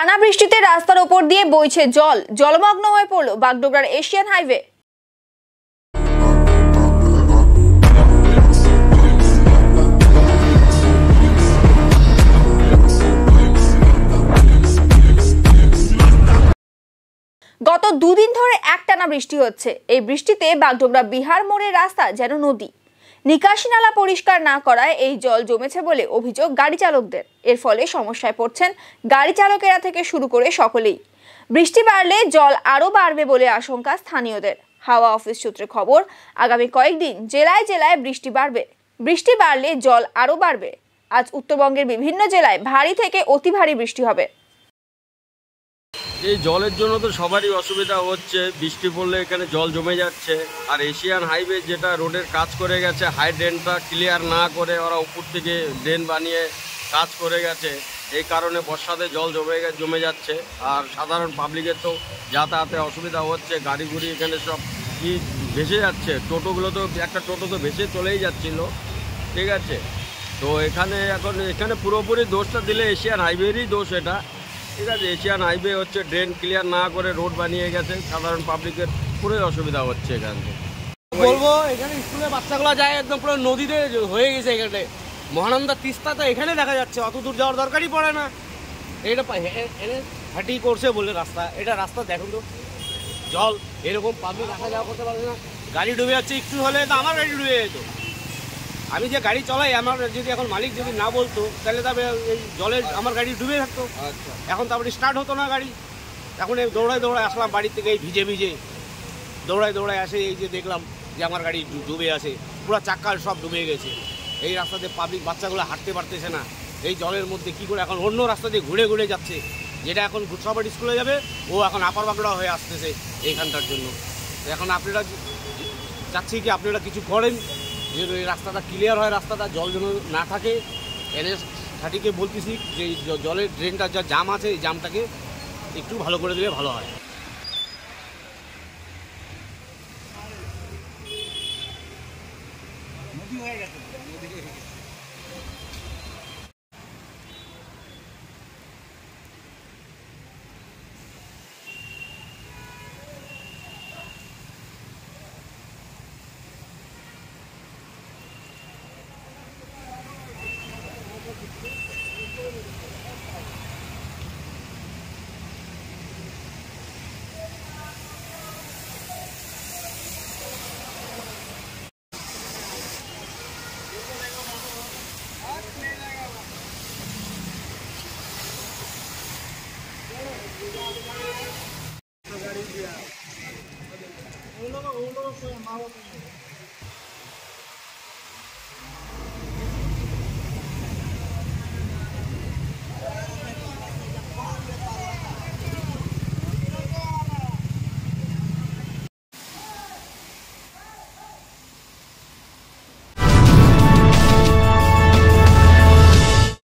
টানা বৃষ্টিতে রাস্তার ওপর দিয়ে বইছে জল, জলমগ্ন হয়ে পড়ল বাগডোগরার এশিয়ান হাইওয়ে। গত দুদিন ধরে একটানা বৃষ্টি হচ্ছে। এই বৃষ্টিতে বাগডোগরা বিহার মোড়ের রাস্তা যেন নদী। নিকাশি নালা পরিষ্কার না করায় এই জল জমেছে বলে অভিযোগ গাড়ি চালকদের। এর ফলে সমস্যায় পড়ছেন গাড়ি চালকেরা থেকে শুরু করে সকলেই। বৃষ্টি বাড়লে জল আরও বাড়বে বলে আশঙ্কা স্থানীয়দের। হাওয়া অফিস সূত্রে খবর, আগামী কয়েকদিন জেলায় জেলায় বৃষ্টি বাড়বে। বৃষ্টি বাড়লে জল আরও বাড়বে। আজ উত্তরবঙ্গের বিভিন্ন জেলায় ভারী থেকে অতি ভারী বৃষ্টি হবে। এই জলের জন্য তো সবারই অসুবিধা হচ্ছে। বৃষ্টি পড়লে এখানে জল জমে যাচ্ছে। আর এশিয়ান হাইওয়ে যেটা রোডের কাজ করে গেছে, হাই ড্রেনটা ক্লিয়ার না করে ওরা উপর থেকে ড্রেন বানিয়ে কাজ করে গেছে। এই কারণে বর্ষাতে জল জমে যাচ্ছে। আর সাধারণ পাবলিকের তো যাতায়াতে অসুবিধা হচ্ছে। গাড়ি গুড়ি এখানে সব কি ভেসে যাচ্ছে। টোটোগুলো তো একটা টোটো তো ভেসে চলেই যাচ্ছিল, ঠিক আছে। তো এখানে পুরোপুরি দোষটা দিলে এশিয়ান হাইওয়েরই দোষ এটা, ঠিক আছে। এশিয়ান হাইওয়ে হচ্ছে ড্রেন ক্লিয়ার না করে রোড বানিয়ে গেছে, সাধারণ পাবলিকের পুরোই অসুবিধা হচ্ছে। এখানে বলবো, এখানে স্কুলে বাচ্চাগুলো যায় একদম পুরো নদীতে হয়ে গেছে। এখানে মহানন্দা তিস্তা তো এখানে দেখা যাচ্ছে, অত দূর যাওয়ার দরকারই পড়ে না। এটা হাঁটি করছে বলে রাস্তা, এটা রাস্তা দেখুন তো, জল এরকম পাবলিক আসা যাওয়া করতে পারবে না। গাড়ি ডুবে যাচ্ছে, একটু হলে তো আমার গাড়ি ডুবে যেত। আমি যে গাড়ি চালাই, আমার যদি এখন মালিক যদি না বলতো তাহলে তবে এই জলে আমার গাড়ি ডুবে থাকতো। এখন তারপরে স্টার্ট হতো না গাড়ি। এখন এই দৌড়ায় আসলাম বাড়ির থেকে, এই ভিজে দৌড়ায় আসে, এই যে দেখলাম যে আমার গাড়ি ডুবে আছে, পুরো চাক্কাল সব ডুবে গেছে। এই রাস্তাতে পাবলিক বাচ্চাগুলো হাঁটতে পারতেছে না এই জলের মধ্যে। কী করে এখন অন্য রাস্তা দিয়ে ঘুরে যাচ্ছে, যেটা এখন গুটসাবাড়ি স্কুলে যাবে, ও এখন আপার বাগড়া হয়ে আসতেছে এইখানটার জন্য। এখন আপনারা চাচ্ছি কি আপনারা কিছু করেন, যে এই রাস্তাটা ক্লিয়ার হয়, রাস্তাটা জল যেন না থাকে। NH30কে বলতেছি যে এই জলের ড্রেনটার যা জাম আছে, এই জামটাকে একটু ভালো করে দিলে ভালো হয়। নদী হয়ে গেছে, गाड़ी दिया